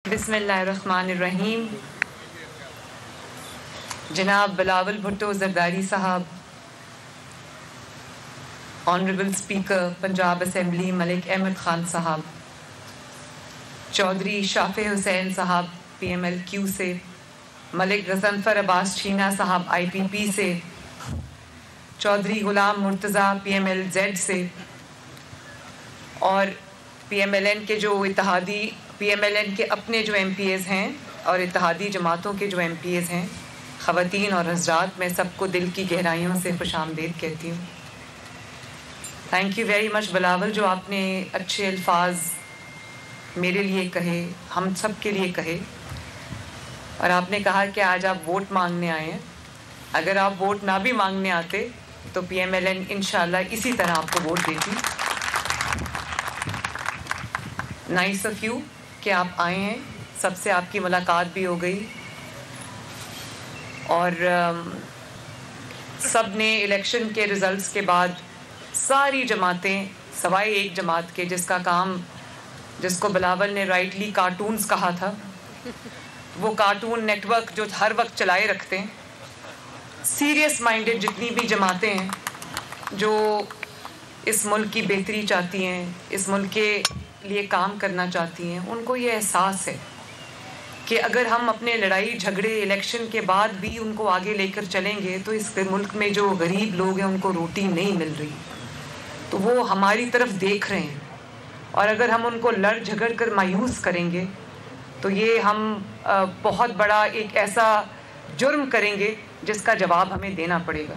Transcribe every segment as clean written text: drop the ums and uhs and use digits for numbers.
بسم اللہ الرحمن الرحیم. جناب بلاول بھٹو زرداری صاحب، honourable speaker Punjab assembly Malik Ahmad Khan صاحب، چودھری شافع حسین صاحب PMLQ سے، ملک غضنفر عباس چھینا صاحب IPP سے، چودھری غلام مرتضیٰ PMLZ سے، اور PMLN کے جو اتحادی PMLN کے اپنے جو MPAs ہیں اور اتحادی جماعتوں کے جو MPAs ہیں، خواتین اور حضرات، میں سب کو دل کی گہرائیوں سے خوش آمدید کہتی ہوں. Thank you very much Bilawal, جو آپ نے اچھے الفاظ میرے لیے کہے، ہم سب کے لیے کہے، اور آپ نے کہا کہ آج آپ ووٹ مانگنے آئے ہیں. اگر آپ ووٹ نہ بھی مانگنے آتے تو PMLN انشاءاللہ اسی طرح آپ کو ووٹ دیتی. نائس آف یو کہ آپ آئے ہیں، سب سے آپ کی ملاقات بھی ہو گئی، اور سب نے الیکشن کے ریزلٹس کے بعد ساری جماعتیں سوائے ایک جماعت کے جس کا کام، جس کو بلاول نے رائٹلی کارٹونز کہا تھا، وہ کارٹون نیٹ ورک جو ہر وقت چلائے رکھتے ہیں، سیریس مائنڈڈ جتنی بھی جماعتیں ہیں جو اس ملک کی بہتری چاہتی ہیں، اس ملک کے لیے کام کرنا چاہتی ہیں، ان کو یہ احساس ہے کہ اگر ہم اپنے لڑائی جھگڑے الیکشن کے بعد بھی ان کو آگے لے کر چلیں گے تو اس ملک میں جو غریب لوگ ہیں ان کو روٹی نہیں مل رہی، تو وہ ہماری طرف دیکھ رہے ہیں، اور اگر ہم ان کو لڑ جھگڑ کر مایوس کریں گے تو یہ ہم بہت بڑا ایک ایسا جرم کریں گے جس کا جواب ہمیں دینا پڑے گا.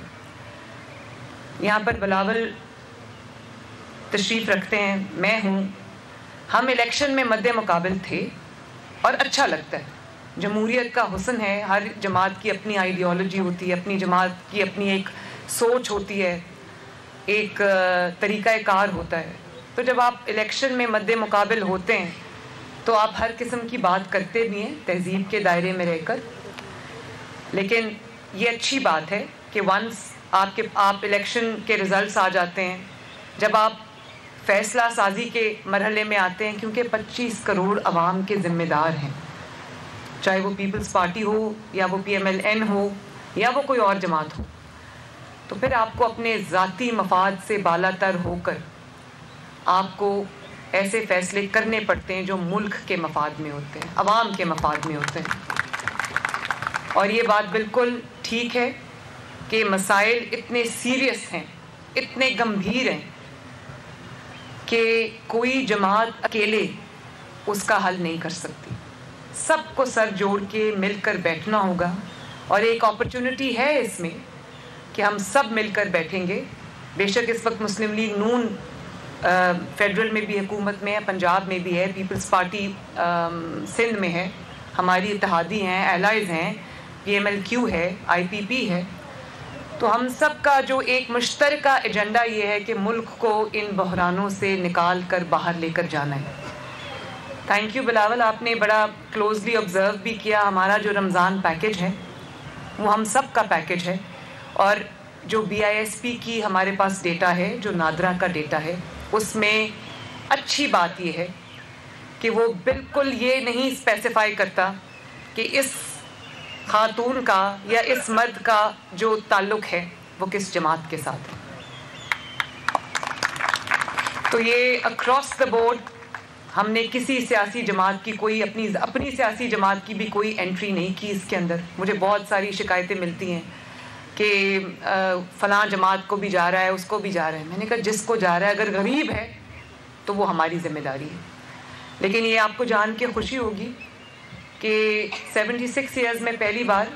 یہاں پر بلاول تشریف رکھتے ہیں، میں ہوں. ہم الیکشن میں مد مقابل تھے اور اچھا لگتا ہے. جمہوریت کا حسن ہے، ہر جماعت کی اپنی آئیڈیالوجی ہوتی ہے، اپنی جماعت کی اپنی ایک سوچ ہوتی ہے، ایک طریقہ کار ہوتا ہے. تو جب آپ الیکشن میں مد مقابل ہوتے ہیں تو آپ ہر قسم کی بات کرتے بھی ہیں تہذیب کے دائرے میں رہ کر، لیکن یہ اچھی بات ہے کہ ونس آپ الیکشن کے ریزلٹس آ جاتے ہیں، جب آپ فیصلہ سازی کے مرحلے میں آتے ہیں، کیونکہ 25 کروڑ عوام کے ذمہ دار ہیں، چاہے وہ پیپلز پارٹی ہو یا وہ PMLN ہو یا وہ کوئی اور جماعت ہو، تو پھر آپ کو اپنے ذاتی مفاد سے بالا تر ہو کر آپ کو ایسے فیصلے کرنے پڑتے ہیں جو ملک کے مفاد میں ہوتے ہیں، عوام کے مفاد میں ہوتے ہیں. اور یہ بات بالکل ٹھیک ہے کہ مسائل اتنے سیریس ہیں، اتنے گمبھیر ہیں کہ کوئی جماعت اکیلے اس کا حل نہیں کر سکتی. سب کو سر جوڑ کے مل کر بیٹھنا ہوگا، اور ایک اپرچونٹی ہے اس میں کہ ہم سب مل کر بیٹھیں گے. بے شک اس وقت مسلم لیگ نون فیڈرل میں بھی حکومت میں ہے، پنجاب میں بھی ہے، پیپلز پارٹی سندھ میں ہے، ہماری اتحادی ہیں، الائز ہیں، PMLQ ہے، IPP ہے. تو ہم سب کا جو ایک مشترکہ ایجنڈا یہ ہے کہ ملک کو ان بحرانوں سے نکال کر باہر لے کر جانا ہے. تھینک یو بلاول، آپ نے بڑا کلوزلی آبزرو بھی کیا. ہمارا جو رمضان پیکج ہے وہ ہم سب کا پیکج ہے، اور جو BISP کی ہمارے پاس ڈیٹا ہے، جو نادرا کا ڈیٹا ہے، اس میں اچھی بات یہ ہے کہ وہ بالکل یہ نہیں اسپیسیفائی کرتا کہ اس خاتون کا یا اس مرد کا جو تعلق ہے وہ کس جماعت کے ساتھ ہے. تو یہ اکراس دا بورڈ ہم نے کسی سیاسی جماعت کی کوئی اپنی سیاسی جماعت کی بھی کوئی انٹری نہیں کی اس کے اندر. مجھے بہت ساری شکایتیں ملتی ہیں کہ فلاں جماعت کو بھی جا رہا ہے، اس کو بھی جا رہا ہے. میں نے کہا جس کو جا رہا ہے اگر غریب ہے تو وہ ہماری ذمہ داری ہے. لیکن یہ آپ کو جان کے خوشی ہوگی کہ 76 ایئرز میں پہلی بار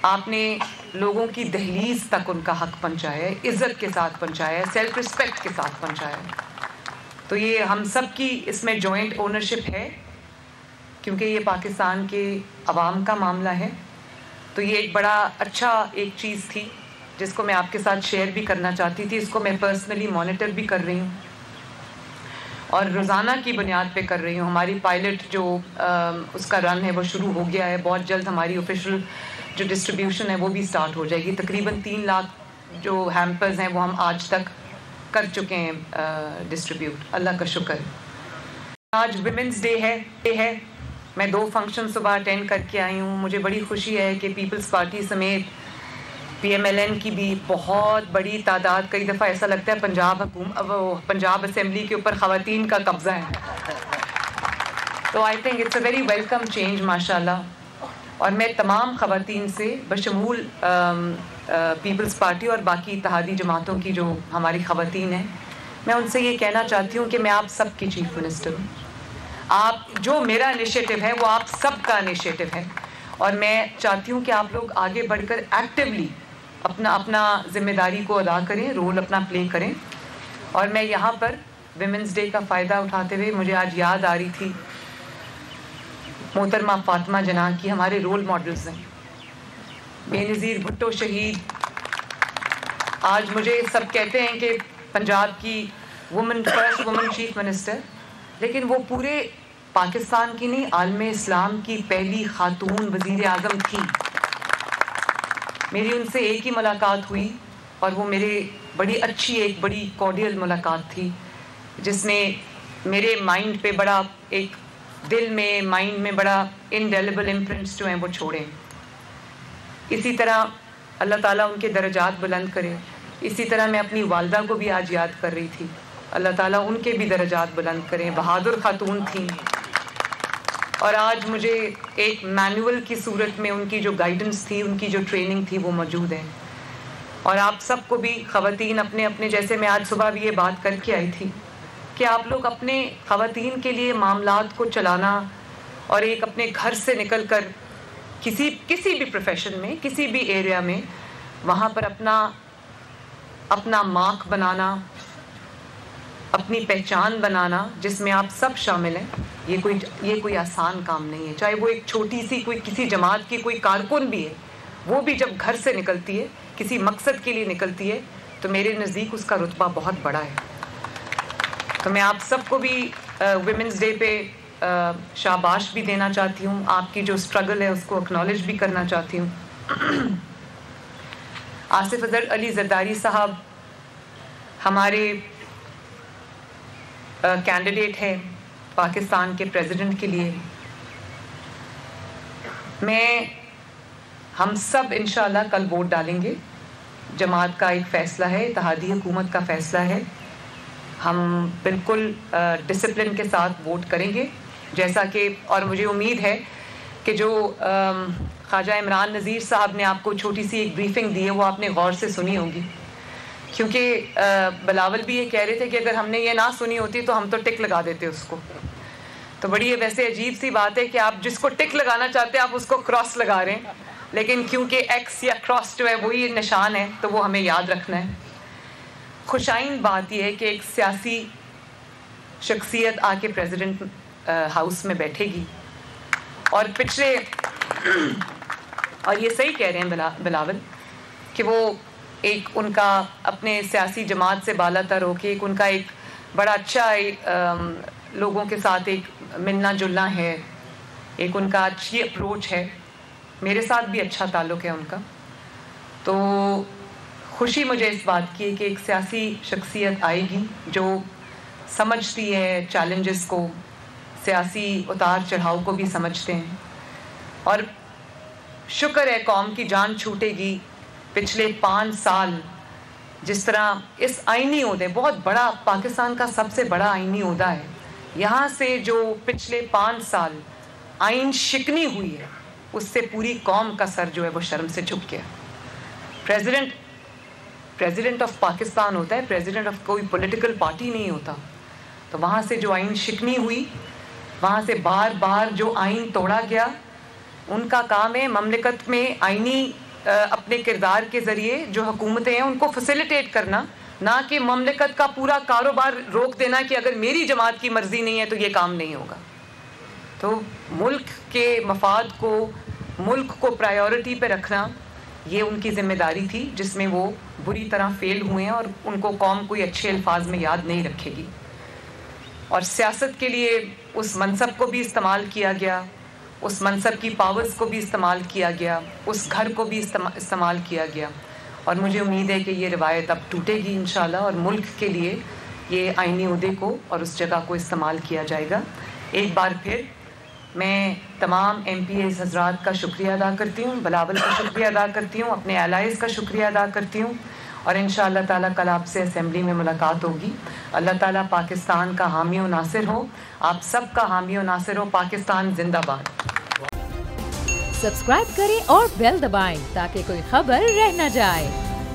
آپ نے لوگوں کی دہلیز تک ان کا حق پہنچایا ہے، عزت کے ساتھ پہنچایا ہے، سیلف رسپیکٹ کے ساتھ پہنچایا ہے. تو یہ ہم سب کی اس میں جوائنٹ اونرشپ ہے، کیونکہ یہ پاکستان کے عوام کا معاملہ ہے. تو یہ ایک بڑا اچھا ایک چیز تھی جس کو میں آپ کے ساتھ شیئر بھی کرنا چاہتی تھی. اس کو میں پرسنلی مانیٹر بھی کر رہی ہوں اور روزانہ کی بنیاد پہ کر رہی ہوں. ہماری پائلٹ جو اس کا رن ہے وہ شروع ہو گیا ہے. بہت جلد ہماری آفیشیل جو ڈسٹریبیوشن ہے وہ بھی سٹارٹ ہو جائے گی. تقریباً 3 لاکھ جو ہیمپرز ہیں وہ ہم آج تک کر چکے ہیں ڈسٹریبیوٹ. اللہ کا شکر. آج ویمنز ڈے ہے. میں 2 فنکشن صبح اٹینڈ کر کے آئی ہوں. مجھے بڑی خوشی ہے کہ پیپلز پارٹی سمیت PMLN کی بھی بہت بڑی تعداد, کئی دفعہ ایسا لگتا ہے پنجاب اسمبلی کے اوپر خواتین کا قبضہ ہے. تو I think it's a very welcome change ماشاء اللہ. اور میں تمام خواتین سے بشمول پیپلز پارٹی اور باقی اتحادی جماعتوں کی جو ہماری خواتین ہیں, میں ان سے یہ کہنا چاہتی ہوں کہ میں آپ سب کی چیف منسٹر ہوں. آپ جو میرا انیشیٹو ہے وہ آپ سب کا انیشیٹو ہے, اور میں چاہتی ہوں کہ آپ لوگ آگے بڑھ کر ایکٹیولی اپنا ذمہ داری کو ادا کریں, رول اپنا پلے کریں. اور میں یہاں پر ویمنس ڈے کا فائدہ اٹھاتے ہوئے مجھے آج یاد آ رہی تھی محترمہ فاطمہ جناح کی, ہمارے رول ماڈلز ہیں. بے نظیر بھٹو شہید, آج مجھے سب کہتے ہیں کہ پنجاب کی فرسٹ وومن چیف منسٹر, لیکن وہ پورے پاکستان کی نہیں, عالم اسلام کی پہلی خاتون وزیر اعظم تھی. میری ان سے ایک ہی ملاقات ہوئی, اور وہ میرے بڑی اچھی ایک بڑی کارڈیل ملاقات تھی, جس نے میرے مائنڈ پہ بڑا ایک دل میں مائنڈ میں بڑا انڈیلیبل امپرنٹس جو ہیں وہ چھوڑے. اسی طرح اللہ تعالیٰ ان کے درجات بلند کرے. اسی طرح میں اپنی والدہ کو بھی آج یاد کر رہی تھی, اللہ تعالیٰ ان کے بھی درجات بلند کریں. بہادر خاتون تھیں, اور آج مجھے ایک مینول کی صورت میں ان کی جو گائیڈنس تھی, ان کی جو ٹریننگ تھی وہ موجود ہے. اور آپ سب کو بھی خواتین اپنے اپنے, جیسے میں آج صبح بھی یہ بات کر کے آئی تھی کہ آپ لوگ اپنے خواتین کے لیے معاملات کو چلانا, اور ایک اپنے گھر سے نکل کر کسی بھی پروفیشن میں, کسی بھی ایریا میں, وہاں پر اپنا مارک بنانا, اپنی پہچان بنانا, جس میں آپ سب شامل ہیں. یہ کوئی آسان کام نہیں ہے. چاہے وہ ایک چھوٹی سی کوئی کسی جماعت کی کوئی کارکن بھی ہے, وہ بھی جب گھر سے نکلتی ہے, کسی مقصد کے لیے نکلتی ہے, تو میرے نزدیک اس کا رتبہ بہت بڑا ہے. تو میں آپ سب کو بھی ویمنس ڈے پہ شاباش بھی دینا چاہتی ہوں. آپ کی جو اسٹرگل ہے اس کو اکنالج بھی کرنا چاہتی ہوں. آصف اظہر علی زرداری صاحب ہمارے کینڈیڈیٹ ہے پاکستان کے پریزیڈنٹ کے لیے. ہم سب انشاءاللہ کل ووٹ ڈالیں گے. جماعت کا ایک فیصلہ ہے, اتحادی حکومت کا فیصلہ ہے. ہم بالکل ڈسپلن کے ساتھ ووٹ کریں گے, جیسا کہ, اور مجھے امید ہے کہ جو خواجہ عمران نذیر صاحب نے آپ کو چھوٹی سی ایک بریفنگ دی ہے وہ آپ نے غور سے سنی ہوگی, کیونکہ بلاول بھی یہ کہہ رہے تھے کہ اگر ہم نے یہ نہ سنی ہوتی تو ہم تو ٹک لگا دیتے اس کو. تو بڑی ویسے عجیب سی بات ہے کہ آپ جس کو ٹک لگانا چاہتے ہیں آپ اس کو کراس لگا رہے ہیں, لیکن کیونکہ ایکس یا کراس جو ہے وہی نشان ہے تو وہ ہمیں یاد رکھنا ہے. خوشائن بات یہ ہے کہ ایک سیاسی شخصیت آ کے پریزیڈنٹ ہاؤس میں بیٹھے گی, اور اور یہ صحیح کہہ رہے ہیں بلاول کہ وہ ایک ان کا اپنے سیاسی جماعت سے بالا تر ہو کے ایک ان کا ایک بڑا اچھا لوگوں کے ساتھ ایک ملنا جلنا ہے, ایک ان کا اچھی اپروچ ہے. میرے ساتھ بھی اچھا تعلق ہے ان کا. تو خوشی مجھے اس بات کی ہے کہ ایک سیاسی شخصیت آئے گی جو سمجھتی ہے چیلنجز کو, سیاسی اتار چڑھاؤ کو بھی سمجھتے ہیں. اور شکر ہے قوم کی جان چھوٹے گی. پچھلے 5 سال جس طرح اس آئینی عہدے, بہت بڑا پاکستان کا سب سے بڑا آئینی عہدہ ہے, یہاں سے جو پچھلے 5 سال آئین شکنی ہوئی ہے اس سے پوری قوم کا سر جو ہے وہ شرم سے جھک گیا. پریزیڈنٹ آف پاکستان ہوتا ہے, پریزیڈنٹ آف کوئی پولیٹیکل پارٹی نہیں ہوتا. تو وہاں سے جو آئین شکنی ہوئی, وہاں سے بار بار جو آئین توڑا گیا, ان کا کام ہے مملکت میں آئینی اپنے کردار کے ذریعے جو حکومتیں ہیں ان کو فیسیلیٹیٹ کرنا, نہ کہ مملکت کا پورا کاروبار روک دینا کہ اگر میری جماعت کی مرضی نہیں ہے تو یہ کام نہیں ہوگا. تو ملک کے مفاد کو, ملک کو پرائیورٹی پہ رکھنا, یہ ان کی ذمہ داری تھی جس میں وہ بری طرح فیل ہوئے ہیں, اور ان کو قوم کوئی اچھے الفاظ میں یاد نہیں رکھے گی. اور سیاست کے لیے اس منصب کو بھی استعمال کیا گیا, اس منصب کی پاورز کو بھی استعمال کیا گیا, اس گھر کو بھی استعمال کیا گیا. اور مجھے امید ہے کہ یہ روایت اب ٹوٹے گی انشاءاللہ, اور ملک کے لیے یہ آئینی عہدے کو اور اس جگہ کو استعمال کیا جائے گا. ایک بار پھر میں تمام MPAs حضرات کا شکریہ ادا کرتی ہوں, بلاول کا شکریہ ادا کرتی ہوں, اپنے الائز کا شکریہ ادا کرتی ہوں, اور انشاءاللہ تعالیٰ کل آپ سے اسمبلی میں ملاقات ہوگی. اللہ تعالیٰ پاکستان کا حامی و ناصر ہو, آپ سب کا حامی و ناصر ہو. پاکستان زندہ باد. سبسکرائب کریں اور بیل دبائیں تاکہ کوئی خبر رہ نہ جائے.